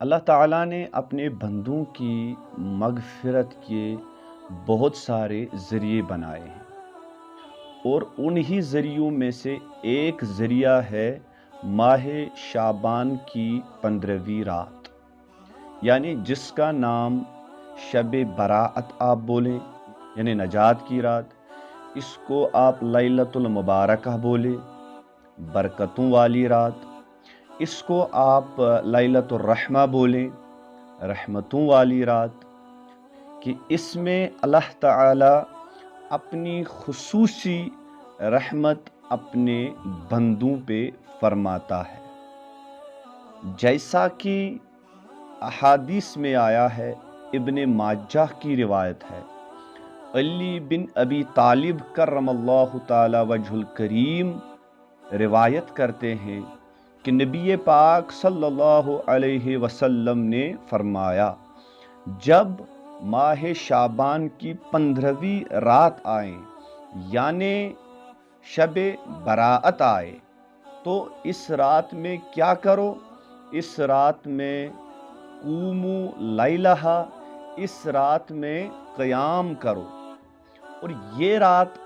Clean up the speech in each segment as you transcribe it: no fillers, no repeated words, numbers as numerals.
اللہ تعالیٰ نے اپنے بندوں کی مغفرت کے بہت سارے ذریعے بنائے ہیں، اور انہی ذریعوں میں سے ایک ذریعہ ہے ماہ شعبان کی 15ویں رات، یعنی جس کا نام شب براءت آپ بولیں، یعنی نجات کی رات۔ اس کو آپ لیلۃ المبارکہ بولیں، برکتوں والی رات۔ اس کو آپ لیلۃ الرحمہ بولیں، رحمتوں والی رات، کہ اس میں اللہ تعالی اپنی خصوصی رحمت اپنے بندوں پہ فرماتا ہے، جیسا کہ احادیث میں آیا ہے۔ ابن ماجہ کی روایت ہے، علی بن ابی طالب کرم اللہ تعالی وجہ الکریم روایت کرتے ہیں کہ نبی پاک صلی اللہ علیہ وسلم نے فرمایا، جب ماہ شعبان کی 15ویں رات آئے، یعنی شب براءت آئے، تو اس رات میں کیا کرو؟ اس رات میں قوموا لیلہا، اس رات میں قیام کرو، اور یہ رات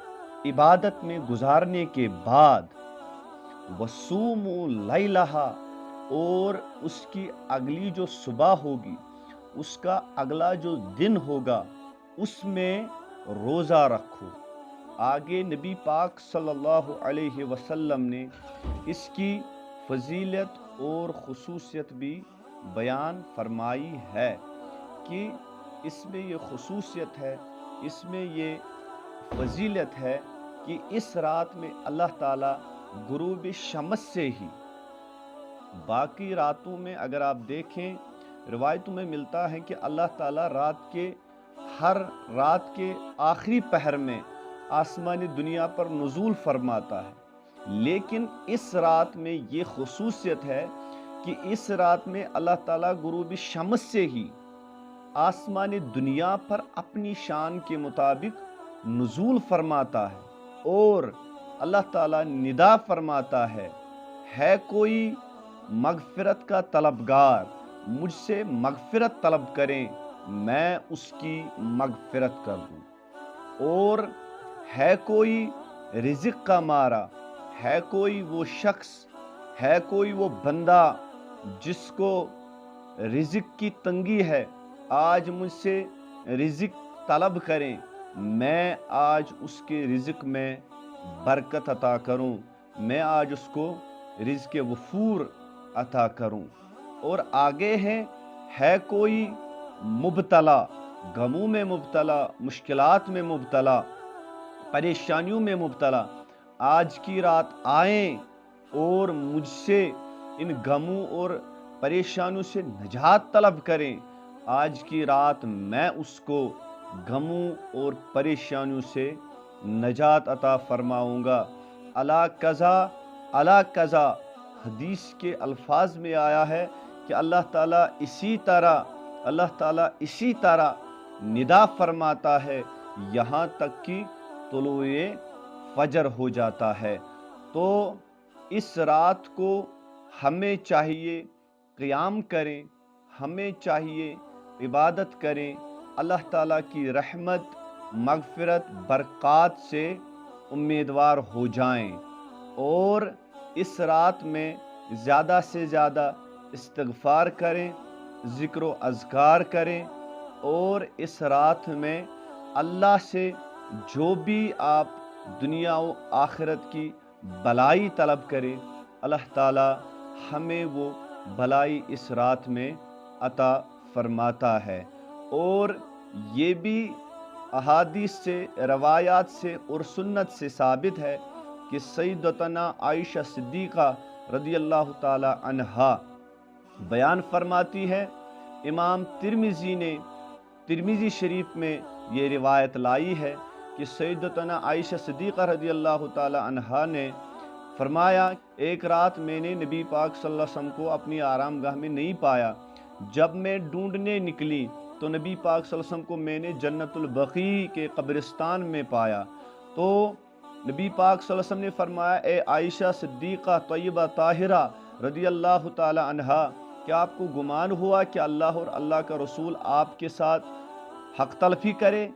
عبادت میں گزارنے کے بعد وصوموا لیلہا، اور اس کی اگلی جو صبح ہوگی، اس کا اگلا جو دن ہوگا، اس میں روزہ رکھو۔ آگے نبی پاک صلی اللہ علیہ وسلم نے اس کی فضیلت اور خصوصیت بھی بیان فرمائی ہے کہ اس میں یہ خصوصیت ہے، اس میں یہ فضیلت ہے کہ اس رات میں اللہ تعالیٰ غروب شمس سے ہی، باقی راتوں میں اگر آپ دیکھیں روایتوں میں ملتا ہے کہ اللہ تعالیٰ ہر رات کے آخری پہر میں آسمانی دنیا پر نزول فرماتا ہے، لیکن اس رات میں یہ خصوصیت ہے کہ اس رات میں اللہ تعالیٰ غروب شمس سے ہی آسمانی دنیا پر اپنی شان کے مطابق نزول فرماتا ہے، اور اللہ تعالیٰ ندا فرماتا ہے کوئی مغفرت کا طلبگار، مجھ سے مغفرت طلب کریں، میں اس کی مغفرت کر دوں۔ اور ہے کوئی رزق کا مارا، ہے کوئی وہ شخص، ہے کوئی وہ بندہ جس کو رزق کی تنگی ہے، آج مجھ سے رزق طلب کریں، میں آج اس کے رزق میں برکت عطا کروں، میں آج اس کو رزق وفور عطا کروں۔ اور آگے ہے کوئی مبتلا، غموں میں مبتلا، مشکلات میں مبتلا، پریشانیوں میں مبتلا، آج کی رات آئیں اور مجھ سے ان غموں اور پریشانیوں سے نجات طلب کریں، آج کی رات میں اس کو غموں اور پریشانیوں سے نجات عطا فرماؤں گا۔ الا قضا الا قضا، حدیث کے الفاظ میں آیا ہے کہ اللہ تعالیٰ اسی طرح ندا فرماتا ہے یہاں تک کہ طلوع فجر ہو جاتا ہے۔ تو اس رات کو ہمیں چاہیے قیام کریں، ہمیں چاہیے عبادت کریں، اللہ تعالیٰ کی رحمت، مغفرت، برکات سے امیدوار ہو جائیں، اور اس رات میں زیادہ سے زیادہ استغفار کریں، ذکر و اذکار کریں، اور اس رات میں اللہ سے جو بھی آپ دنیا و آخرت کی بلائی طلب کریں، اللہ تعالی ہمیں وہ بلائی اس رات میں عطا فرماتا ہے۔ اور یہ بھی احادیث سے، روایات سے اور سنت سے ثابت ہے کہ سیدتنا عائشہ صدیقہ رضی اللہ تعالی عنہا بیان فرماتی ہے، امام ترمذی نے ترمذی شریف میں یہ روایت لائی ہے کہ سیدتنا عائشہ صدیقہ رضی اللہ تعالی عنہا نے فرمایا، ایک رات میں نے نبی پاک صلی اللہ علیہ وسلم کو اپنی آرام گاہ میں نہیں پایا، جب میں ڈھونڈنے نکلی تو نبی پاک صلی اللہ علیہ وسلم کو میں نے جنت البقیع کے قبرستان میں پایا۔ تو نبی پاک صلی اللہ علیہ وسلم نے فرمایا، اے عائشہ صدیقہ طیبہ طاہرہ رضی اللہ تعالی عنہا، کیا آپ کو گمان ہوا کہ اللہ اور اللہ کا رسول آپ کے ساتھ حق تلفی کرے؟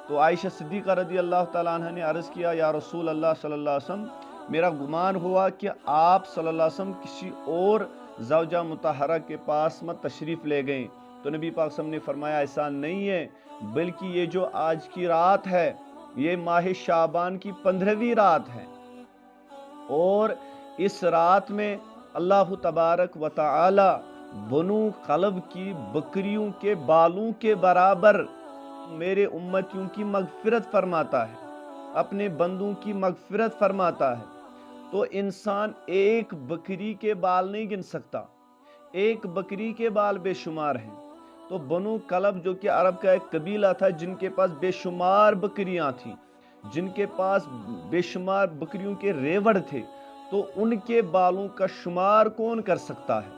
تو عائشہ صدیقہ رضی اللہ تعالیٰ عنہ نے عرض کیا یا رسول اللہ صلی اللہ علیہ وسلم، میرا گمان ہوا کہ آپ صلی اللہ علیہ وسلم کسی اور زوجہ مطہرہ کے پاس مت تشریف لے گئے۔ تو نبی پاک صلی اللہ علیہ وسلم نے فرمایا ایسا نہیں ہے، بلکہ یہ جو آج کی رات ہے یہ ماہ شعبان کی 15ویں رات ہے، اور اس رات میں اللہ تبارک و تعالی بنو قلب کی بکریوں کے بالوں کے برابر میرے امتیوں کی مغفرت فرماتا ہے، اپنے بندوں کی مغفرت فرماتا ہے۔ تو انسان ایک بکری کے بال نہیں گن سکتا، ایک بکری کے بال بے شمار ہیں۔ تو بنو قلب جو کہ عرب کا ایک قبیلہ تھا، جن کے پاس بے شمار بکریاں تھیں، جن کے پاس بے شمار بکریوں کے ریوڑ تھے، تو ان کے بالوں کا شمار کون کر سکتا ہے؟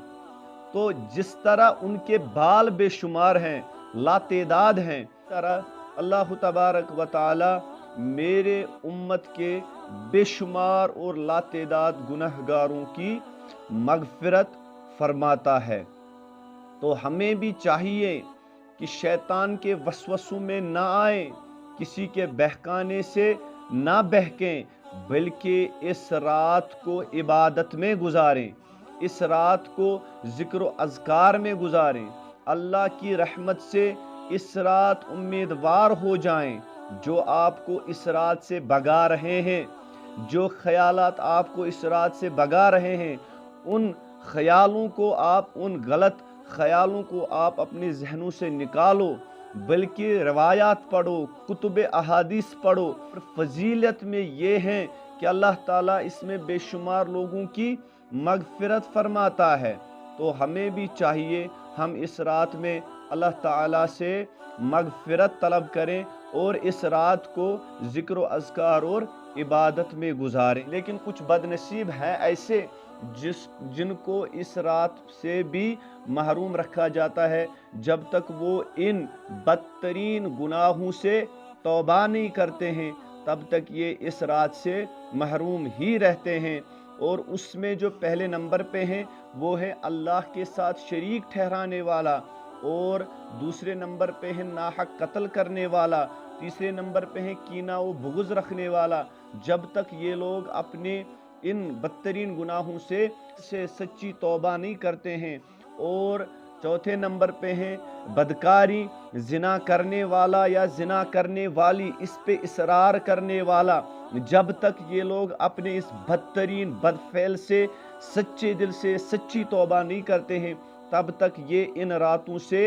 تو جس طرح ان کے بال بے شمار ہیں، لا تعداد ہیں، طرح اللہ تبارک و تعالی میرے امت کے بے شمار اور لا تعداد گنہگاروں کی مغفرت فرماتا ہے۔ تو ہمیں بھی چاہیے کہ شیطان کے وسوسوں میں نہ آئیں، کسی کے بہکانے سے نہ بہکیں، بلکہ اس رات کو عبادت میں گزاریں، اس رات کو ذکر و اذکار میں گزاریں، اللہ کی رحمت سے اس رات امیدوار ہو جائیں۔ جو آپ کو اس رات سے بھگا رہے ہیں، جو خیالات آپ کو اس رات سے بھگا رہے ہیں، ان خیالوں کو ان غلط خیالوں کو آپ اپنے ذہنوں سے نکالو، بلکہ روایات پڑھو، کتب احادیث پڑھو۔ فضیلت میں یہ ہے کہ اللہ تعالیٰ اس میں بے شمار لوگوں کی مغفرت فرماتا ہے۔ تو ہمیں بھی چاہیے ہم اس رات میں اللہ تعالیٰ سے مغفرت طلب کریں اور اس رات کو ذکر و اذکار اور عبادت میں گزاریں۔ لیکن کچھ بد نصیب ہیں ایسے جن کو اس رات سے بھی محروم رکھا جاتا ہے، جب تک وہ ان بدترین گناہوں سے توبہ نہیں کرتے ہیں تب تک یہ اس رات سے محروم ہی رہتے ہیں۔ اور اس میں جو پہلے نمبر پہ ہیں وہ ہے اللہ کے ساتھ شریک ٹھہرانے والا، اور دوسرے نمبر پہ ہے ناحق قتل کرنے والا، تیسرے نمبر پہ ہے کینہ و بغض رکھنے والا۔ جب تک یہ لوگ اپنے ان بدترین گناہوں سے سچی توبہ نہیں کرتے ہیں، اور چوتھے نمبر پہ ہیں بدکاری، زنا کرنے والا یا زنا کرنے والی، اس پہ اصرار کرنے والا، جب تک یہ لوگ اپنے اس بدترین بدفعل سے سچے دل سے سچی توبہ نہیں کرتے ہیں تب تک یہ ان راتوں سے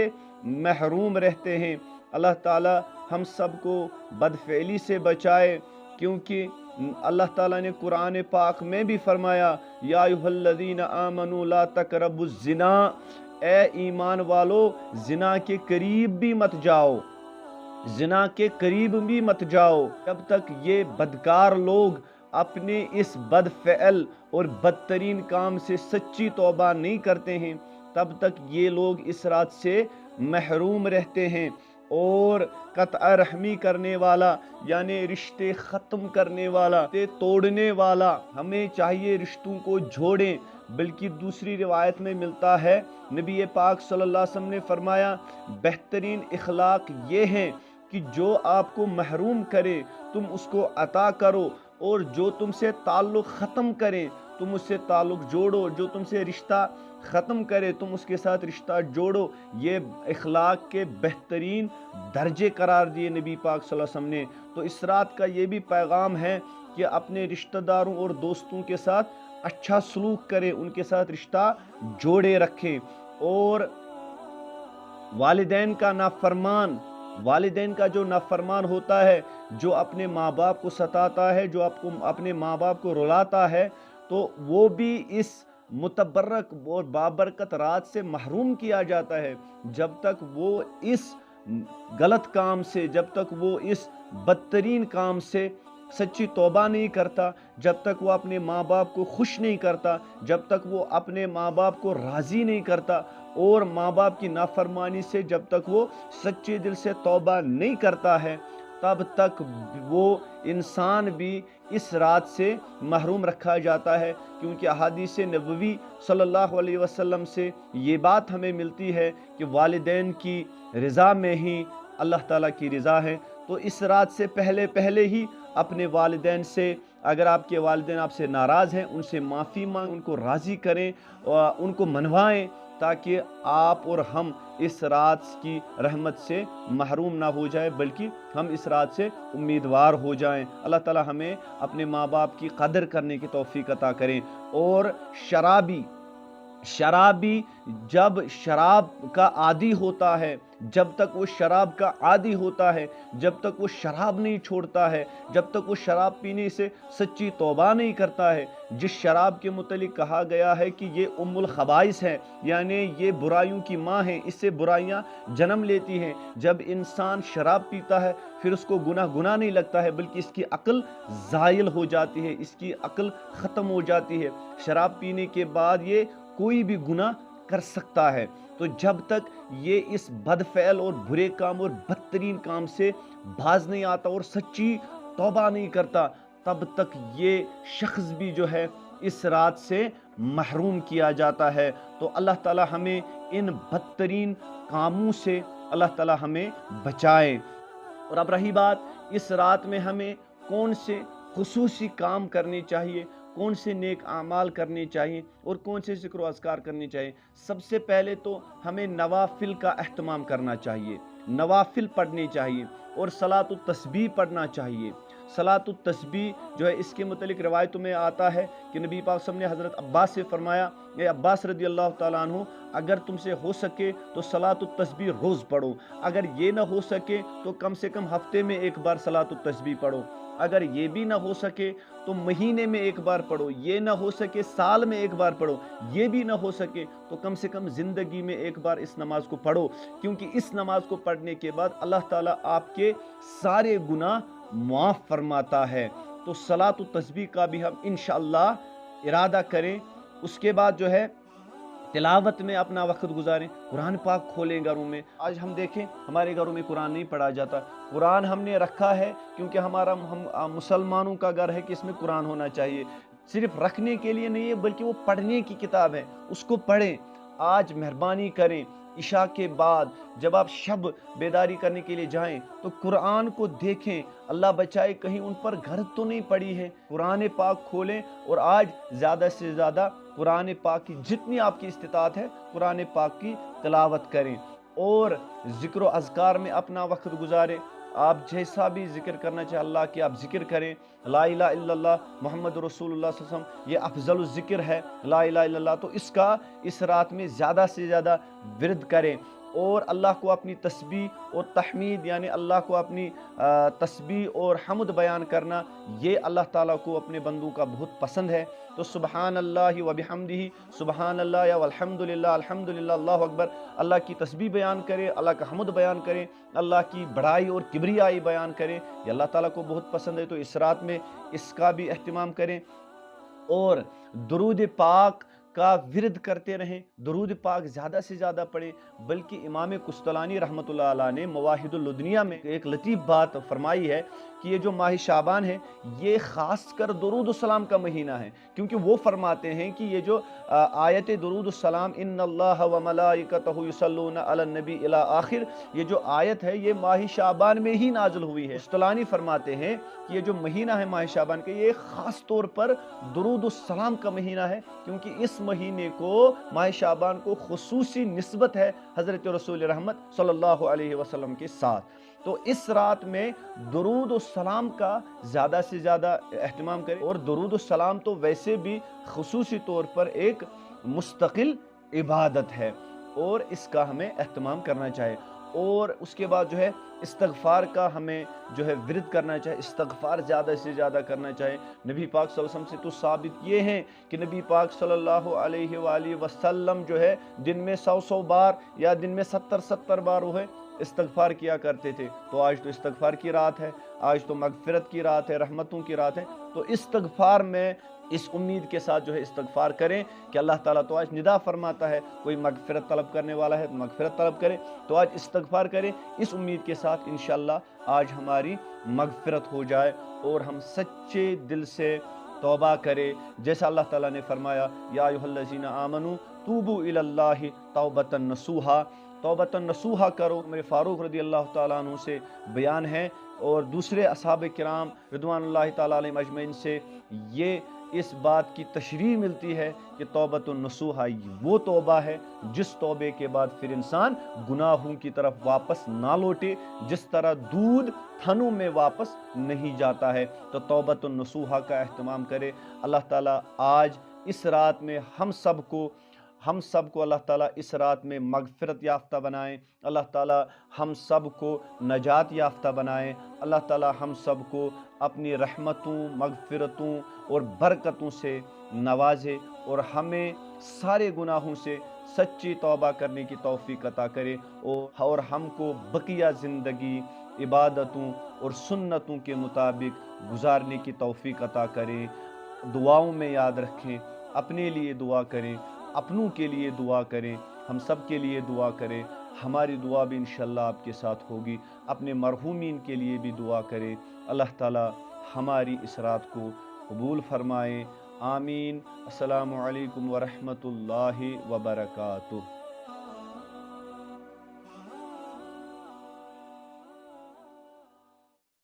محروم رہتے ہیں۔ اللہ تعالی ہم سب کو بدفعلی سے بچائے، کیونکہ اللہ تعالیٰ نے قرآن پاک میں بھی فرمایا یا ایھا الذین آمنوا لا تقربوا الزنا، اے ایمان والو زنا کے قریب بھی مت جاؤ، زنا کے قریب بھی مت جاؤ۔ جب تک یہ بدکار لوگ اپنے اس بد فعل اور بدترین کام سے سچی توبہ نہیں کرتے ہیں تب تک یہ لوگ اس رات سے محروم رہتے ہیں۔ اور قطع رحمی کرنے والا یعنی رشتے ختم کرنے والا، توڑنے والا، ہمیں چاہیے رشتوں کو جوڑیں۔ بلکہ دوسری روایت میں ملتا ہے نبی پاک صلی اللہ علیہ وسلم نے فرمایا بہترین اخلاق یہ ہیں کہ جو آپ کو محروم کرے تم اس کو عطا کرو، اور جو تم سے تعلق ختم کرے تم اس سے تعلق جوڑو، جو تم سے رشتہ ختم کرے تم اس کے ساتھ رشتہ جوڑو۔ یہ اخلاق کے بہترین درجے قرار دیے نبی پاک صلی اللہ علیہ وسلم نے۔ تو اس رات کا یہ بھی پیغام ہے کہ اپنے رشتہ داروں اور دوستوں کے ساتھ اچھا سلوک کرے، ان کے ساتھ رشتہ جوڑے رکھیں۔ اور والدین کا جو نافرمان ہوتا ہے، جو اپنے ماں باپ کو ستاتا ہے، جو اپنے ماں باپ کو رلاتا ہے، تو وہ بھی اس متبرک اور بابرکت رات سے محروم کیا جاتا ہے۔ جب تک وہ اس غلط کام سے، جب تک وہ اس بدترین کام سے سچی توبہ نہیں کرتا، جب تک وہ اپنے ماں باپ کو خوش نہیں کرتا، جب تک وہ اپنے ماں باپ کو راضی نہیں کرتا، اور ماں باپ کی نافرمانی سے جب تک وہ سچے دل سے توبہ نہیں کرتا ہے، تب تک وہ انسان بھی اس رات سے محروم رکھا جاتا ہے، کیونکہ احادیث نبوی صلی اللہ علیہ وسلم سے یہ بات ہمیں ملتی ہے کہ والدین کی رضا میں ہی اللہ تعالیٰ کی رضا ہے۔ تو اس رات سے پہلے ہی اپنے والدین سے، اگر آپ کے والدین آپ سے ناراض ہیں، ان سے معافی مانگ، ان کو راضی کریں، ان کو منوائیں، تاکہ آپ اور ہم اس رات کی رحمت سے محروم نہ ہو جائے، بلکہ ہم اس رات سے امیدوار ہو جائیں۔ اللہ تعالیٰ ہمیں اپنے ماں باپ کی قدر کرنے کی توفیق عطا کریں۔ اور شرابی جب شراب کا عادی ہوتا ہے، جب تک وہ شراب کا عادی ہوتا ہے، جب تک وہ شراب نہیں چھوڑتا ہے، جب تک وہ شراب پینے سے سچی توبہ نہیں کرتا ہے، جس شراب کے متعلق کہا گیا ہے کہ یہ ام الخبائث ہے، یعنی یہ برائیوں کی ماں ہے، اس سے برائیاں جنم لیتی ہیں۔ جب انسان شراب پیتا ہے پھر اس کو گناہ نہیں لگتا ہے، بلکہ اس کی عقل زائل ہو جاتی ہے، اس کی عقل ختم ہو جاتی ہے۔ شراب پینے کے بعد یہ کوئی بھی گناہ کر سکتا ہے۔ تو جب تک یہ اس بدفعل اور برے کام اور بدترین کام سے باز نہیں آتا اور سچی توبہ نہیں کرتا، تب تک یہ شخص بھی جو ہے اس رات سے محروم کیا جاتا ہے۔ تو اللہ تعالیٰ ہمیں ان بدترین کاموں سے اللہ تعالیٰ ہمیں بچائے۔ اور اب رہی بات اس رات میں ہمیں کون سے خصوصی کام کرنے چاہیے، کون سے نیک اعمال کرنے چاہیے اور کون سے ذکر و اذکار کرنے چاہیے۔ سب سے پہلے تو ہمیں نوافل کا اہتمام کرنا چاہیے، نوافل پڑھنے چاہیے اور صلاۃ التسبیح پڑھنا چاہیے۔ صلاۃ التسبیح جو ہے اس کے متعلق روایتوں میں آتا ہے کہ نبی پاک صلی اللہ علیہ وسلم نے حضرت عباس سے فرمایا، اے عباس رضی اللہ تعالیٰ عنہ، اگر تم سے ہو سکے تو صلاۃ التسبیح روز پڑھو، اگر یہ نہ ہو سکے تو کم سے کم ہفتے میں ایک بار صلاۃ التسبیح پڑھو، اگر یہ بھی نہ ہو سکے تو مہینے میں ایک بار پڑھو، یہ نہ ہو سکے سال میں ایک بار پڑھو، یہ بھی نہ ہو سکے تو کم سے کم زندگی میں ایک بار اس نماز کو پڑھو، کیونکہ اس نماز کو پڑھنے کے بعد اللہ تعالیٰ آپ کے سارے گناہ معاف فرماتا ہے۔ تو صلاۃ التسبیح کا بھی ہم انشاءاللہ ارادہ کریں۔ اس کے بعد جو ہے تلاوت میں اپنا وقت گزاریں، قرآن پاک کھولیں گھروں میں۔ آج ہم دیکھیں ہمارے گھروں میں قرآن نہیں پڑھا جاتا۔ قرآن ہم نے رکھا ہے کیونکہ ہم مسلمانوں کا گھر ہے کہ اس میں قرآن ہونا چاہیے، صرف رکھنے کے لیے نہیں ہے بلکہ وہ پڑھنے کی کتاب ہے، اس کو پڑھیں۔ آج مہربانی کریں، عشاء کے بعد جب آپ شب بیداری کرنے کے لیے جائیں تو قرآن کو دیکھیں، اللہ بچائے کہیں ان پر گھرد تو نہیں پڑی ہے۔ قرآن پاک کھولیں اور آج زیادہ سے زیادہ قرآن پاک کی جتنی آپ کی استطاعت ہے قرآن پاک کی تلاوت کریں اور ذکر و اذکار میں اپنا وقت گزاریں۔ آپ جیسا بھی ذکر کرنا چاہے اللہ کی آپ ذکر کریں، لا الہ الا اللہ محمد رسول اللہ صلی اللہ علیہ وسلم، یہ افضل الذکر ہے لا الہ الا اللہ۔ تو اس کا اس رات میں زیادہ سے زیادہ ورد کریں اور اللہ کو اپنی تسبیح اور تحمید، یعنی اللہ کو اپنی تسبیح اور حمد بیان کرنا، یہ اللہ تعالیٰ کو اپنے بندوں کا بہت پسند ہے۔ تو سبحان اللہ و بحمدہ، سبحان اللہ یا والحمدللہ، الحمدللہ، اللہ اکبر، اللہ کی تسبیح بیان کریں، اللہ کا حمد بیان کریں، اللہ کی بڑائی اور کبریائی بیان کریں، یہ اللہ تعالیٰ کو بہت پسند ہے۔ تو اس رات میں اس کا بھی اہتمام کریں اور درود پاک کا ورد کرتے رہیں، درود پاک زیادہ سے زیادہ پڑھیں۔ بلکہ امام قسطلانی رحمۃ اللہ علیہ نے مواہد اللدنیہ میں ایک لطیف بات فرمائی ہے کہ یہ جو ماہ شعبان ہے یہ خاص کر درود السلام کا مہینہ ہے، کیونکہ وہ فرماتے ہیں کہ یہ جو آیت درود السلام ان اللہ و ملائکتہ یصلون علی النبی الی آخر، یہ جو آیت ہے یہ ماہ شعبان میں ہی نازل ہوئی ہے۔ قسطلانی فرماتے ہیں کہ یہ جو مہینہ ہے ماہ شعبان کا، یہ خاص طور پر درود السلام کا مہینہ ہے، کیونکہ اس مہینے کو ماہ شعبان کو خصوصی نسبت ہے حضرت رسول رحمت صلی اللہ علیہ وسلم کے ساتھ۔ تو اس رات میں درود السلام کا زیادہ سے زیادہ اہتمام کریں، اور درود السلام تو ویسے بھی خصوصی طور پر ایک مستقل عبادت ہے اور اس کا ہمیں اہتمام کرنا چاہیے۔ اور اس کے بعد جو ہے استغفار کا ہمیں جو ہے ورد کرنا چاہیے، استغفار زیادہ سے زیادہ کرنا چاہیے۔ نبی پاک صلی اللہ علیہ وسلم سے تو ثابت یہ ہیں کہ نبی پاک صلی اللہ علیہ وآلہ وسلم جو ہے دن میں 100 بار یا دن میں 70 بار وہ ہے استغفار کیا کرتے تھے۔ تو آج تو استغفار کی رات ہے، آج تو مغفرت کی رات ہے، رحمتوں کی رات ہے۔ تو استغفار میں اس امید کے ساتھ جو ہے استغفار کریں کہ اللہ تعالیٰ تو آج ندا فرماتا ہے کوئی مغفرت طلب کرنے والا ہے تو مغفرت طلب کرے، تو آج استغفار کریں اس امید کے ساتھ انشاءاللہ آج ہماری مغفرت ہو جائے اور ہم سچے دل سے توبہ کرے، جیسا اللہ تعالیٰ نے فرمایا یا ایھا الذین آمنوا توبوا الی اللہ توبۃ نصوحا، توبۃ نصوحا کرو، میرے فاروق رضی اللہ تعالیٰ عنہ سے بیان ہے اور دوسرے اصحاب کرام رضوان اللہ تعالیٰ علیہم اجمعین سے یہ اس بات کی تشریح ملتی ہے کہ توبۃ النصوحہ وہ توبہ ہے جس توبے کے بعد پھر انسان گناہوں کی طرف واپس نہ لوٹے، جس طرح دودھ تھنوں میں واپس نہیں جاتا ہے۔ تو توبۃ النصوحہ کا اہتمام کرے۔ اللہ تعالیٰ آج اس رات میں ہم سب کو اللہ تعالیٰ اس رات میں مغفرت یافتہ بنائیں، اللہ تعالیٰ ہم سب کو نجات یافتہ بنائیں، اللہ تعالیٰ ہم سب کو اپنی رحمتوں، مغفرتوں اور برکتوں سے نوازے اور ہمیں سارے گناہوں سے سچی توبہ کرنے کی توفیق عطا کرے اور ہم کو بقیہ زندگی عبادتوں اور سنتوں کے مطابق گزارنے کی توفیق عطا کرے۔ دعاؤں میں یاد رکھیں، اپنے لیے دعا کریں، اپنوں کے لیے دعا کریں، ہم سب کے لیے دعا کریں۔ ہماری دعا بھی انشاءاللہ آپ کے ساتھ ہوگی۔ اپنے مرحومین کے لیے بھی دعا کریں۔ اللہ تعالیٰ ہماری اس رات کو قبول فرمائیں۔ آمین۔ السلام علیکم ورحمۃ اللہ وبرکاتہ۔